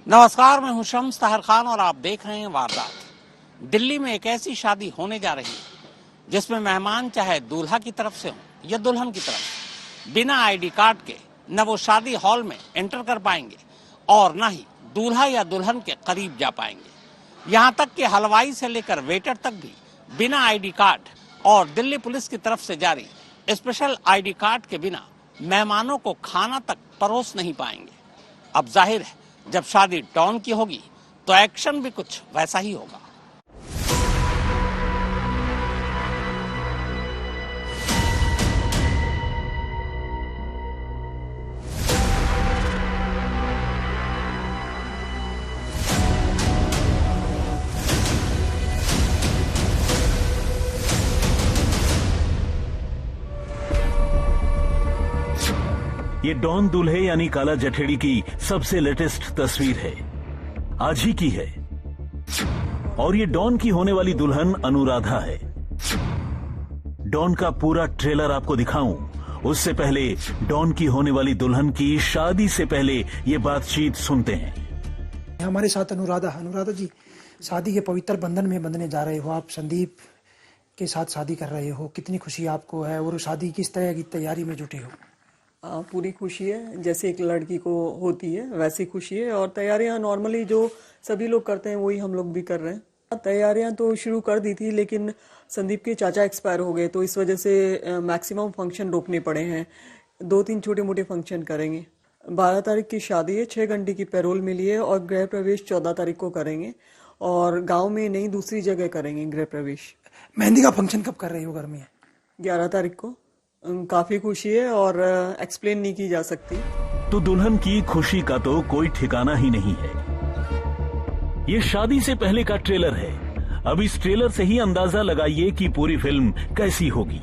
नमस्कार, मैं हूं शम्स ताहिर खान और आप देख रहे हैं वारदात। दिल्ली में एक ऐसी शादी होने जा रही है जिसमें मेहमान चाहे दूल्हा की तरफ से हो या दुल्हन की तरफ, बिना आईडी कार्ड के न वो शादी हॉल में एंटर कर पाएंगे और न ही दूल्हा या दुल्हन के करीब जा पाएंगे। यहां तक कि हलवाई से लेकर वेटर तक भी बिना आईडी कार्ड और दिल्ली पुलिस की तरफ से जारी स्पेशल आईडी कार्ड के बिना मेहमानों को खाना तक परोस नहीं पाएंगे। अब जाहिर है, जब शादी डॉन की होगी तो एक्शन भी कुछ वैसा ही होगा। ये डॉन दूल्हे यानी काला जठेड़ी की सबसे लेटेस्ट तस्वीर है, आज ही की है। और ये डॉन की होने वाली दुल्हन अनुराधा है। डॉन का पूरा ट्रेलर आपको दिखाऊं उससे पहले डॉन की होने वाली दुल्हन की शादी से पहले ये बातचीत सुनते हैं। हमारे साथ अनुराधा जी शादी के पवित्र बंधन में बंधने जा रहे हो। आप संदीप के साथ शादी कर रहे हो, कितनी खुशी आपको है और शादी किस तरह की तैयारी में जुटे हो? पूरी खुशी है, जैसे एक लड़की को होती है वैसी खुशी है। और तैयारियां नॉर्मली जो सभी लोग करते हैं वही हम लोग भी कर रहे हैं। तैयारियां तो शुरू कर दी थी, लेकिन संदीप के चाचा एक्सपायर हो गए तो इस वजह से मैक्सिमम फंक्शन रोकने पड़े हैं। 2-3 छोटे मोटे फंक्शन करेंगे। 12 तारीख की शादी है, 6 घंटे की पैरोल मिली है और गृह प्रवेश 14 तारीख को करेंगे और गाँव में नहीं दूसरी जगह करेंगे गृह प्रवेश। मेहंदी का फंक्शन कब कर रहे हो घर में? 11 तारीख को। काफी खुशी है और एक्सप्लेन नहीं की जा सकती। तो दुल्हन की खुशी का तो कोई ठिकाना ही नहीं है। ये शादी से पहले का ट्रेलर है। अब इस ट्रेलर से ही अंदाजा लगाइए कि पूरी फिल्म कैसी होगी।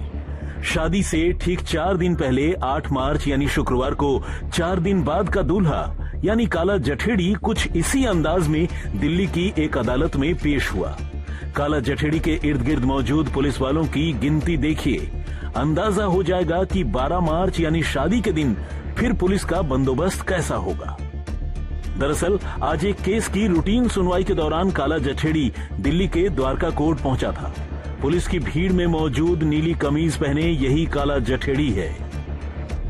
शादी से ठीक 4 दिन पहले 8 मार्च यानी शुक्रवार को 4 दिन बाद का दूल्हा यानी काला जठेड़ी कुछ इसी अंदाज में दिल्ली की एक अदालत में पेश हुआ। काला जठेड़ी के इर्द गिर्द मौजूद पुलिस वालों की गिनती देखिए, अंदाजा हो जाएगा कि 12 मार्च यानी शादी के दिन फिर पुलिस का बंदोबस्त कैसा होगा। दरअसल आज एक केस की रूटीन सुनवाई के दौरान काला जठेड़ी दिल्ली के द्वारका कोर्ट पहुंचा था। पुलिस की भीड़ में मौजूद नीली कमीज पहने यही काला जठेड़ी है।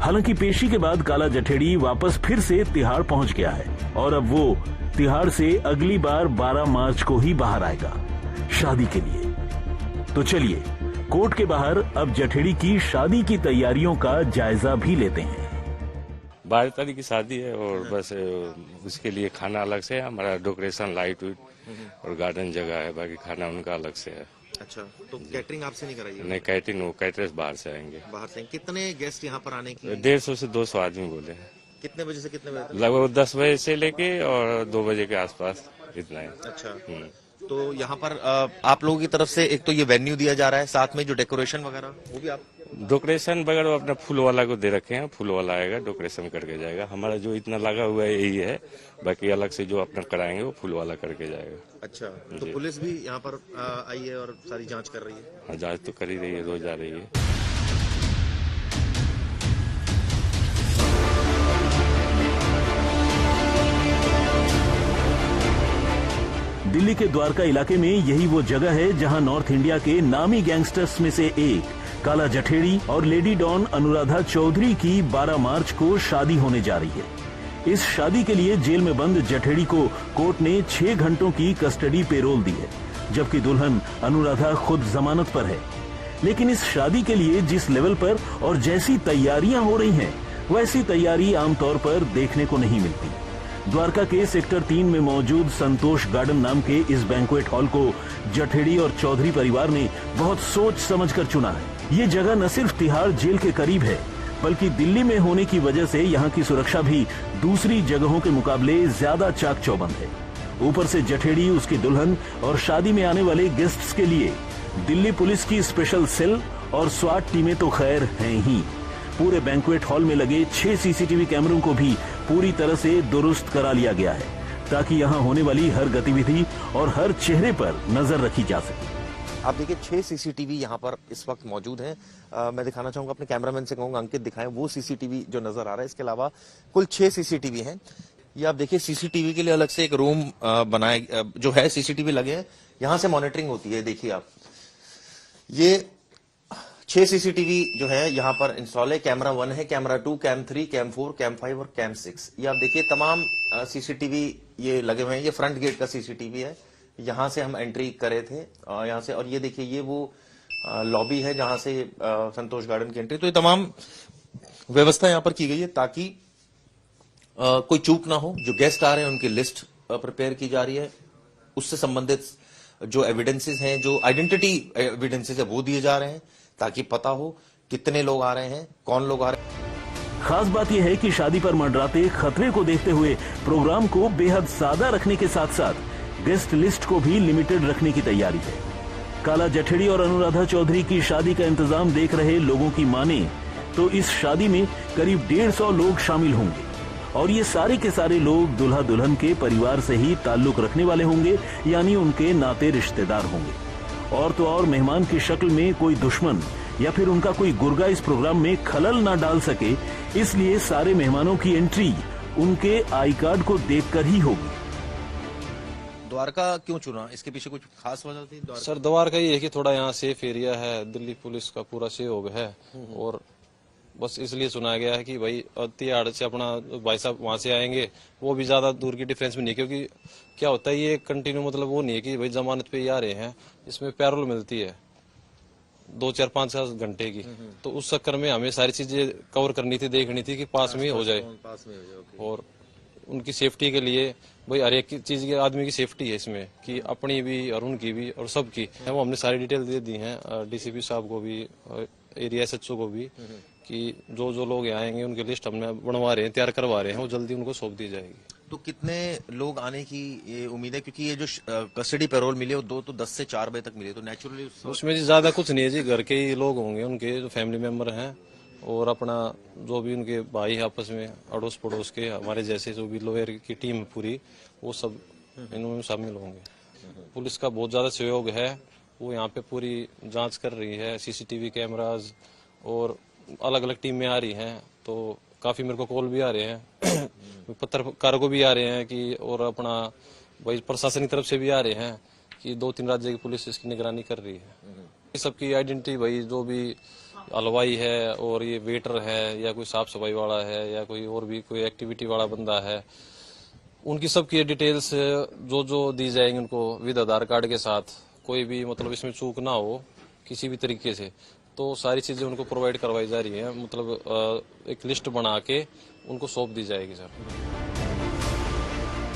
हालांकि पेशी के बाद काला जठेड़ी वापस फिर से तिहाड़ पहुंच गया है और अब वो तिहाड़ से अगली बार 12 मार्च को ही बाहर आएगा शादी के लिए। तो चलिए कोर्ट के बाहर अब जठेड़ी की शादी की तैयारियों का जायजा भी लेते हैं। 12 तारीख की शादी है और बस उसके लिए खाना अलग से है। हमारा डेकोरेशन लाइट और गार्डन जगह है, बाकी खाना उनका अलग से है। अच्छा, तो कैटरिंग आपसे नहीं कराई? नहीं, कैटरिंग वो कैटरर्स बाहर से आएंगे। बाहर से? कितने गेस्ट यहाँ पर आने की? 150 से 200 आदमी बोले हैं। कितने बजे से कितने बजे तक? लगभग 10 बजे से लेके और 2 बजे के आसपास, इतना है। अच्छा, तो यहाँ पर आप लोगों की तरफ से एक तो ये वेन्यू दिया जा रहा है, साथ में जो डेकोरेशन वगैरह वो भी आप? डेकोरेशन वगैरह अपना फूल वाला को दे रखे हैं, फूल वाला आएगा डेकोरेशन करके जाएगा। हमारा जो इतना लगा हुआ है यही है, बाकी अलग से जो अपना कराएंगे वो फूल वाला करके जाएगा। अच्छा, तो पुलिस भी यहाँ पर आई है और सारी जांच कर रही है? हाँ, जांच तो कर ही रही है, रोज जा रही है। दिल्ली के द्वारका इलाके में यही वो जगह है जहां नॉर्थ इंडिया के नामी गैंगस्टर्स में से एक काला जठेड़ी और लेडी डॉन अनुराधा चौधरी की 12 मार्च को शादी होने जा रही है। इस शादी के लिए जेल में बंद जठेड़ी को कोर्ट ने 6 घंटों की कस्टडी पेरोल दी है, जबकि दुल्हन अनुराधा खुद जमानत पर है। लेकिन इस शादी के लिए जिस लेवल पर और जैसी तैयारियां हो रही हैं, वैसी तैयारी आमतौर पर देखने को नहीं मिलती। द्वारका के सेक्टर 3 में मौजूद संतोष गार्डन नाम के इस बैंक्वेट हॉल को जठेड़ी और चौधरी परिवार ने बहुत सोच समझकर चुना है। ये जगह न सिर्फ तिहाड़ जेल के करीब है, बल्कि दिल्ली में होने की वजह से यहाँ की सुरक्षा भी दूसरी जगहों के मुकाबले ज्यादा चाक चौबंद है। ऊपर से जठेड़ी, उसकी दुल्हन और शादी में आने वाले गेस्ट्स के लिए दिल्ली पुलिस की स्पेशल सेल और स्वाट टीमें तो खैर हैं ही। पूरे बैंक्वेट हॉल में लगे 6 सीसीटीवी कैमरों को भी पूरी तरह से दुरुस्त करा लिया गया है, ताकि यहाँ होने वाली हर गतिविधि और हर चेहरे पर नजर रखी जा सके। आप देखिए 6 सीसीटीवी यहाँ पर इस वक्त मौजूद हैं। मैं दिखाना चाहूंगा, अपने कैमरामैन से कहूंगा अंकित दिखाएं वो सीसीटीवी जो नजर आ रहा है। इसके अलावा कुल 6 सीसीटीवी हैं। ये आप देखिए सीसीटीवी के लिए अलग से एक रूम बनाए जो है, सीसीटीवी लगे हैं, यहां से मॉनिटरिंग होती है। देखिए आप, ये 6 सीसीटीवी जो है यहाँ पर इंस्टॉल है। कैमरा 1 है, कैमरा 2, कैम 3, कैम 4, कैम 5 और कैम 6। ये आप देखिए तमाम सीसीटीवी ये लगे हुए हैं। ये फ्रंट गेट का सीसीटीवी है, यहां से हम एंट्री करे थे यहां से। और ये देखिए ये वो लॉबी है जहां से संतोष गार्डन की एंट्री। तो ये तमाम व्यवस्था यहां पर की गई है ताकि कोई चूक ना हो। जो गेस्ट आ रहे हैं उनकी लिस्ट प्रिपेयर की जा रही है, उससे संबंधित जो एविडेंसेस हैं, जो आइडेंटिटी एविडेंसेस है, वो दिए जा रहे हैं ताकि पता हो कितने लोग आ रहे हैं, कौन लोग आ रहे हैं। खास बात यह है कि शादी पर मंडराते खतरे को देखते हुए प्रोग्राम को बेहद सादा रखने के साथ साथ गेस्ट लिस्ट को भी लिमिटेड रखने की तैयारी है। काला जठेड़ी और अनुराधा चौधरी की शादी का इंतजाम देख रहे लोगों की माने तो इस शादी में करीब 150 लोग शामिल होंगे और ये सारे के सारे लोग दूल्हा दुल्हन के परिवार से ही ताल्लुक रखने वाले होंगे, यानी उनके नाते रिश्तेदार होंगे। और तो और मेहमान की शक्ल में कोई दुश्मन या फिर उनका कोई गुर्गा इस प्रोग्राम में खलल ना डाल सके, इसलिए सारे मेहमानों की एंट्री उनके आई कार्ड को देखकर ही होगी। द्वारका क्यों चुना, इसके पीछे कुछ खास वजह थी? सर द्वारका ये है कि थोड़ा यहाँ सेफ एरिया है, दिल्ली पुलिस का पूरा सहयोग है और बस इसलिए चुना गया है कि भाई तिहाड़ से अपना भाई साहब वहां से आएंगे, वो भी ज्यादा दूर की डिफरेंस में नहीं, क्योंकि क्या होता है ये कंटिन्यू मतलब वो नहीं है कि भाई जमानत पे ही आ रहे हैं, इसमें पैरोल मिलती है 2, 4, 5 घंटे की। तो उस चक्कर में हमें सारी चीजें कवर करनी थी, देखनी थी कि पास में हो जाए। और उनकी सेफ्टी के लिए भाई हर एक चीज की आदमी की सेफ्टी है इसमें, कि अपनी भी और उनकी भी और सबकी, वो हमने सारी डिटेल दे दी है डीसीपी साहब को भी, एरिया एसएचओ को भी, कि जो जो लोग आएंगे उनकी लिस्ट हमने बनवा रहे हैं, तैयार करवा रहे हैं, वो जल्दी उनको सौंप दी जाएगी। तो कितने लोग आने की ये उम्मीद है? क्योंकि ये जो कस्टडी पैरोल मिले वो 2 तो 10 से 4 बजे तक मिले, तो नेचुरली उसमें जी ज्यादा कुछ नहीं है जी, घर के ही लोग होंगे, उनके जो फैमिली मेंबर हैं और अपना जो भी उनके भाई है आपस में, अड़ोस पड़ोस के हमारे जैसे जो भी लोअर की टीम पूरी, वो सब इनमें शामिल होंगे। पुलिस का बहुत ज्यादा सहयोग है, वो यहाँ पे पूरी जांच कर रही है, सीसीटीवी कैमराज और अलग अलग टीम में आ रही हैं। तो काफी मेरे को कॉल भी आ रहे हैं पत्रकारों को भी आ रहे हैं कि, और अपना भाई प्रशासन की तरफ से भी आ रहे हैं कि 2-3 राज्य की पुलिस इसकी निगरानी कर रही है। सबकी आइडेंटिटी भाई जो भी हलवाई है और ये वेटर है या कोई साफ सफाई वाला है या कोई और भी कोई एक्टिविटी वाला बंदा है, उनकी सबकी डिटेल्स जो जो दी जाएंगी उनको विद आधार कार्ड के साथ, कोई भी मतलब इसमें चूक ना हो किसी भी तरीके से, तो सारी चीजें उनको प्रोवाइड करवाई जा रही है। मतलब एक लिस्ट बना के उनको सौंप दी जाएगी सर।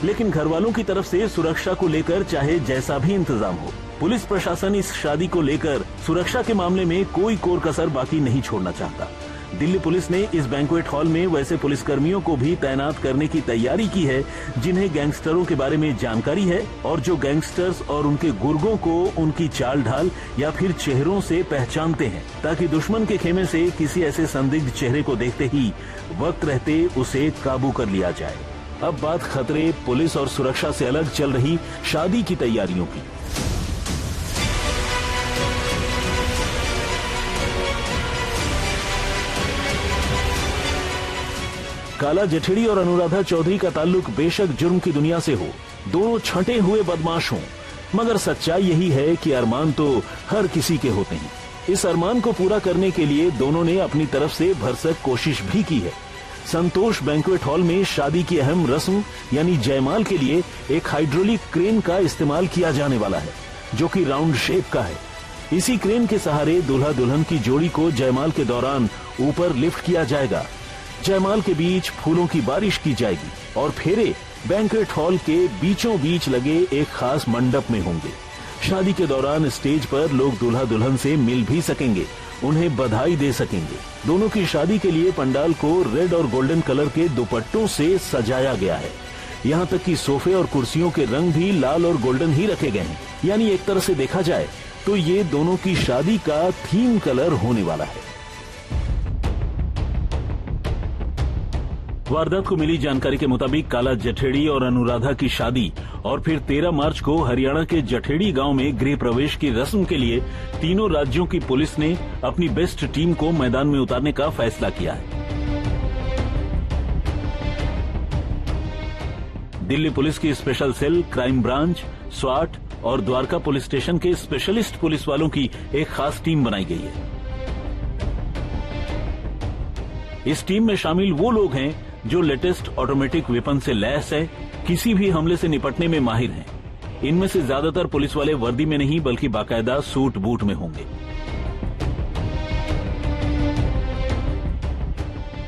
लेकिन घर वालों की तरफ से सुरक्षा को लेकर चाहे जैसा भी इंतजाम हो, पुलिस प्रशासन इस शादी को लेकर सुरक्षा के मामले में कोई कोर कसर बाकी नहीं छोड़ना चाहता। दिल्ली पुलिस ने इस बैंक्वेट हॉल में वैसे पुलिसकर्मियों को भी तैनात करने की तैयारी की है जिन्हें गैंगस्टरों के बारे में जानकारी है और जो गैंगस्टर्स और उनके गुर्गों को उनकी चाल ढाल या फिर चेहरों से पहचानते हैं, ताकि दुश्मन के खेमे से किसी ऐसे संदिग्ध चेहरे को देखते ही वक्त रहते उसे काबू कर लिया जाए। अब बात खतरे, पुलिस और सुरक्षा से अलग चल रही शादी की तैयारियों की। काला जठेड़ी और अनुराधा चौधरी का ताल्लुक बेशक जुर्म की दुनिया से हो, दोनों छंटे हुए बदमाश हों, मगर सच्चाई यही है कि अरमान तो हर किसी के होते हैं। इस अरमान को पूरा करने के लिए दोनों ने अपनी तरफ से भरसक कोशिश भी की है। संतोष बैंक्वेट हॉल में शादी की अहम रस्म यानी जयमाल के लिए एक हाइड्रोलिक क्रेन का इस्तेमाल किया जाने वाला है, जो कि राउंड शेप का है। इसी क्रेन के सहारे दूल्हा दुल्हन की जोड़ी को जयमाल के दौरान ऊपर लिफ्ट किया जाएगा। जयमाल के बीच फूलों की बारिश की जाएगी और फेरे बैंक्वेट हॉल के बीचों बीच लगे एक खास मंडप में होंगे। शादी के दौरान स्टेज पर लोग दूल्हा दुल्हन से मिल भी सकेंगे, उन्हें बधाई दे सकेंगे। दोनों की शादी के लिए पंडाल को रेड और गोल्डन कलर के दुपट्टों से सजाया गया है। यहाँ तक कि सोफे और कुर्सियों के रंग भी लाल और गोल्डन ही रखे गए हैं। यानी एक तरह से देखा जाए तो ये दोनों की शादी का थीम कलर होने वाला है। वारदात को मिली जानकारी के मुताबिक काला जठेड़ी और अनुराधा की शादी और फिर 13 मार्च को हरियाणा के जठेड़ी गांव में गृह प्रवेश की रस्म के लिए तीनों राज्यों की पुलिस ने अपनी बेस्ट टीम को मैदान में उतारने का फैसला किया है। दिल्ली पुलिस की स्पेशल सेल, क्राइम ब्रांच, स्वाट और द्वारका पुलिस स्टेशन के स्पेशलिस्ट पुलिस वालों की एक खास टीम बनाई गई है। इस टीम में शामिल वो लोग हैं जो लेटेस्ट ऑटोमेटिक वेपन से लैस है, किसी भी हमले से निपटने में माहिर हैं। इनमें से ज्यादातर पुलिस वाले वर्दी में नहीं बल्कि बाकायदा सूट बूट में होंगे।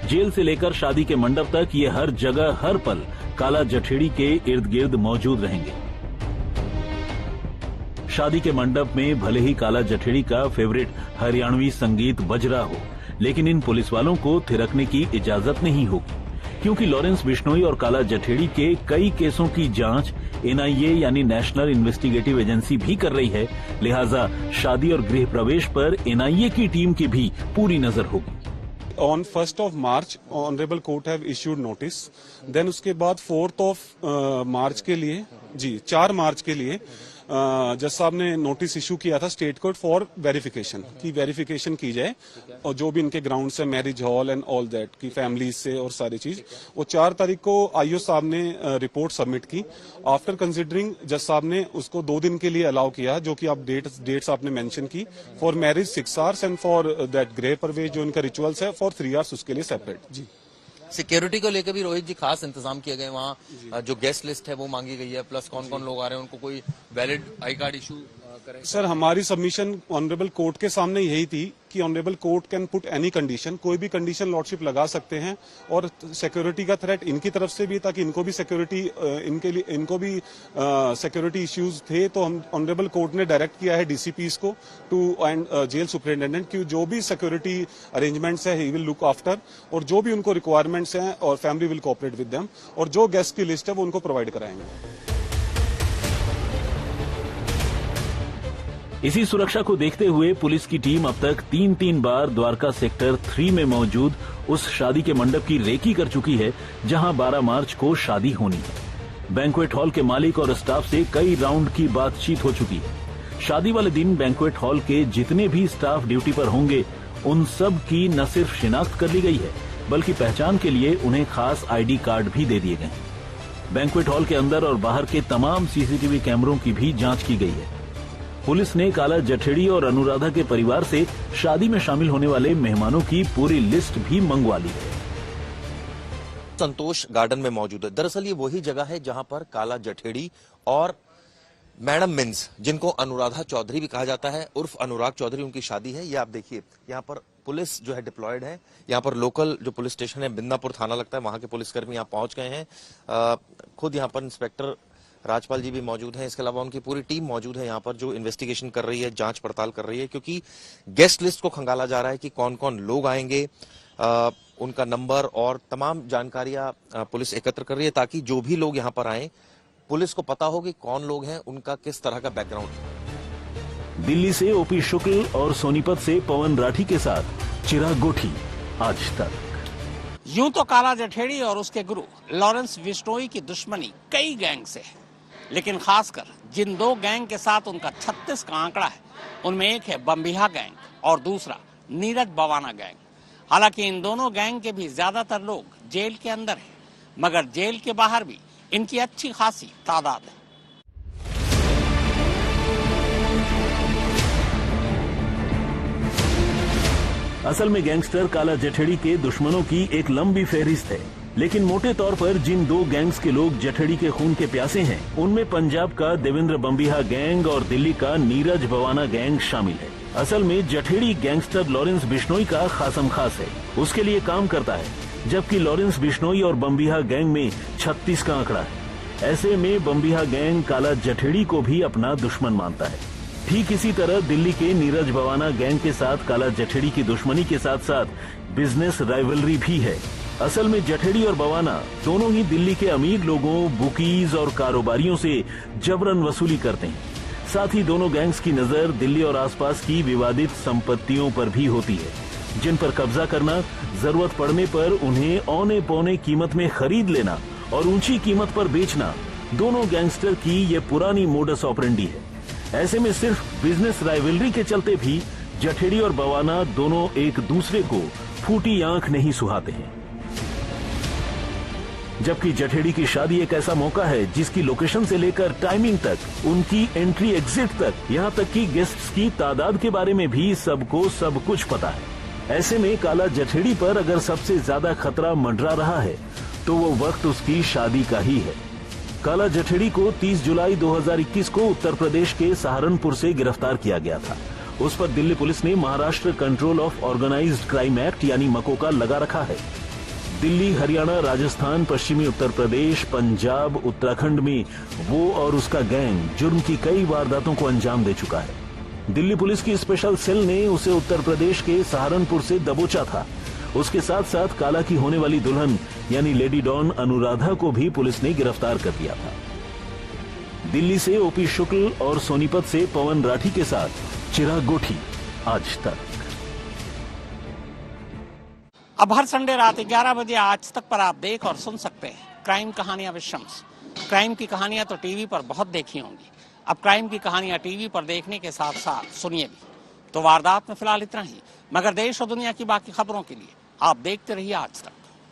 जेल से लेकर शादी के मंडप तक ये हर जगह हर पल काला जठेड़ी के इर्द गिर्द मौजूद रहेंगे। शादी के मंडप में भले ही काला जठेड़ी का फेवरेट हरियाणवी संगीत बज रहा हो, लेकिन इन पुलिस वालों को थिरकने की इजाजत नहीं होगी, क्योंकि लॉरेंस बिश्नोई और काला जठेड़ी के कई केसों की जांच एनआईए यानी नेशनल इन्वेस्टिगेटिव एजेंसी भी कर रही है। लिहाजा शादी और गृह प्रवेश पर एनआईए की टीम की भी पूरी नजर होगी। On 1st of March, Honorable Court have issued notice. Then उसके बाद 4th of March के लिए 4 मार्च के लिए जज साहब ने नोटिस इशू किया था स्टेट कोर्ट फॉर वेरिफिकेशन की वेरिफिकेशन की जाए, और जो भी इनके ग्राउंड से marriage hall and all that की फैमिलीज से और सारी चीज, वो 4 तारीख को आईओ साहब ने रिपोर्ट सबमिट की। आफ्टर कंसिडरिंग जज साहब ने उसको 2 दिन के लिए अलाउ किया, जो कि आप डेट्स आपने मेंशन की, for marriage 6 hours and for that गृह प्रवेश जो इनका रिचुअल्स है फॉर 3 आवर्स उसके लिए सेपरेट। जी, सिक्योरिटी को लेकर भी रोहित जी खास इंतजाम किए गए, वहाँ जो गेस्ट लिस्ट है वो मांगी गई है, प्लस कौन कौन लोग आ रहे हैं उनको कोई वैलिड आई कार्ड इशू करें। सर, हमारी सबमिशन ऑनरेबल कोर्ट के सामने यही थी कि honourable court can put any condition, कोई भी कंडीशन लॉर्डशिप लगा सकते हैं, और सिक्योरिटी का थ्रेट इनकी तरफ से भी, ताकि इनको भी सिक्योरिटी इश्यूज थे, तो हम ऑनरेबल कोर्ट ने डायरेक्ट किया है डीसीपीज को टू एंड जेल सुपरिटेंडेंट की जो भी सिक्योरिटी अरेंजमेंट्स है ही विल लुक आफ्टर, और जो भी उनको रिक्वायरमेंट्स हैं और family will cooperate with them, और जो गेस्ट की लिस्ट है वो उनको प्रोवाइड कराएंगे। इसी सुरक्षा को देखते हुए पुलिस की टीम अब तक 3 बार द्वारका सेक्टर 3 में मौजूद उस शादी के मंडप की रेकी कर चुकी है जहां 12 मार्च को शादी होनी है। बैंक्वेट हॉल के मालिक और स्टाफ से कई राउंड की बातचीत हो चुकी है। शादी वाले दिन बैंक्वेट हॉल के जितने भी स्टाफ ड्यूटी पर होंगे उन सब की न सिर्फ शिनाख्त कर ली गई है, बल्कि पहचान के लिए उन्हें खास आईडी कार्ड भी दे दिए गए। बैंक्वेट हॉल के अंदर और बाहर के तमाम सीसीटीवी कैमरों की भी जांच की गई है। पुलिस ने काला जठेड़ी और अनुराधा के परिवार से शादी में शामिल होने वाले मेहमानों की पूरी लिस्ट भी मंगवा ली है। संतोष गार्डन में मौजूद है। दरअसल ये वही जगह है जहां पर काला जठेड़ी और मैडम मिन्स, जिनको अनुराधा चौधरी भी कहा जाता है, उर्फ अनुराग चौधरी, उनकी शादी है। ये आप देखिए, यहाँ पर पुलिस जो है डिप्लॉयड है। यहाँ पर लोकल जो पुलिस स्टेशन है, बिंदापुर थाना लगता है, वहां के पुलिसकर्मी यहाँ पहुंच गए हैं। खुद यहाँ पर इंस्पेक्टर राजपाल जी भी मौजूद हैं। इसके अलावा उनकी पूरी टीम मौजूद है यहाँ पर, जो इन्वेस्टिगेशन कर रही है, जांच पड़ताल कर रही है, क्योंकि गेस्ट लिस्ट को खंगाला जा रहा है कि कौन कौन लोग आएंगे, उनका नंबर और तमाम जानकारियां पुलिस एकत्र कर रही है, ताकि जो भी लोग यहाँ पर आए पुलिस को पता हो कि कौन लोग हैं, उनका किस तरह का बैकग्राउंड है। दिल्ली से ओपी शुक्ल और सोनीपत से पवन राठी के साथ चिराग गोठी, आज तक। यूं तो काला जठेड़ी और उसके गुरु लॉरेंस बिश्नोई की दुश्मनी कई गैंग से है, लेकिन खासकर जिन 2 गैंग के साथ उनका 36 का आंकड़ा है, उनमें एक है बम्बिहा गैंग और दूसरा नीरज बवाना गैंग। हालांकि इन दोनों गैंग के भी ज्यादातर लोग जेल के अंदर हैं, मगर जेल के बाहर भी इनकी अच्छी खासी तादाद है। असल में गैंगस्टर काला जठेड़ी के दुश्मनों की एक लंबी फहरिस्त है, लेकिन मोटे तौर पर जिन 2 गैंग्स के लोग जठेड़ी के खून के प्यासे हैं, उनमें पंजाब का देवेंद्र बम्बिहा गैंग और दिल्ली का नीरज बवाना गैंग शामिल है। असल में जठेड़ी गैंगस्टर लॉरेंस बिश्नोई का खासम खास है, उसके लिए काम करता है, जबकि लॉरेंस बिश्नोई और बम्बिहा गैंग में 36 का आंकड़ा है। ऐसे में बम्बिहा गैंग काला जठेड़ी को भी अपना दुश्मन मानता है। ठीक इसी तरह दिल्ली के नीरज बवाना गैंग के साथ काला जठेड़ी की दुश्मनी के साथ साथ बिजनेस राइवलरी भी है। असल में जठेड़ी और बवाना दोनों ही दिल्ली के अमीर लोगों, बुकीज और कारोबारियों से जबरन वसूली करते हैं। साथ ही दोनों गैंग्स की नजर दिल्ली और आसपास की विवादित संपत्तियों पर भी होती है, जिन पर कब्जा करना, जरूरत पड़ने पर उन्हें औने पौने कीमत में खरीद लेना और ऊंची कीमत पर बेचना दोनों गैंगस्टर की ये पुरानी मोडस ऑपरेंडी है। ऐसे में सिर्फ बिजनेस राइवलरी के चलते भी जठेड़ी और बवाना दोनों एक दूसरे को फूटी आंख नहीं सुहाते हैं। जबकि जठेड़ी की शादी एक ऐसा मौका है जिसकी लोकेशन से लेकर टाइमिंग तक, उनकी एंट्री एग्जिट तक, यहाँ तक कि गेस्ट्स की तादाद के बारे में भी सबको सब कुछ पता है। ऐसे में काला जठेड़ी पर अगर सबसे ज्यादा खतरा मंडरा रहा है तो वो वक्त उसकी शादी का ही है। काला जठेड़ी को 30 जुलाई 2021 को उत्तर प्रदेश के सहारनपुर से गिरफ्तार किया गया था। उस पर दिल्ली पुलिस ने Maharashtra control of organised crime act यानी मकोका लगा रखा है। दिल्ली, हरियाणा, राजस्थान, पश्चिमी उत्तर प्रदेश, पंजाब, उत्तराखंड में वो और उसका गैंग जुर्म की कई वारदातों को अंजाम दे चुका है। दिल्ली पुलिस की स्पेशल सेल ने उसे उत्तर प्रदेश के सहारनपुर से दबोचा था। उसके साथ साथ काला की होने वाली दुल्हन यानी लेडी डॉन अनुराधा को भी पुलिस ने गिरफ्तार कर लिया था। दिल्ली से ओपी शुक्ल और सोनीपत से पवन राठी के साथ चिराग गोठी, आज तक। अब हर संडे रात 11 बजे आज तक पर आप देख और सुन सकते हैं क्राइम कहानियां विद शम्स। क्राइम की कहानियां तो टीवी पर बहुत देखी होंगी, अब क्राइम की कहानियां टीवी पर देखने के साथ साथ सुनिए भी। तो वारदात में फिलहाल इतना ही, मगर देश और दुनिया की बाकी खबरों के लिए आप देखते रहिए आज तक।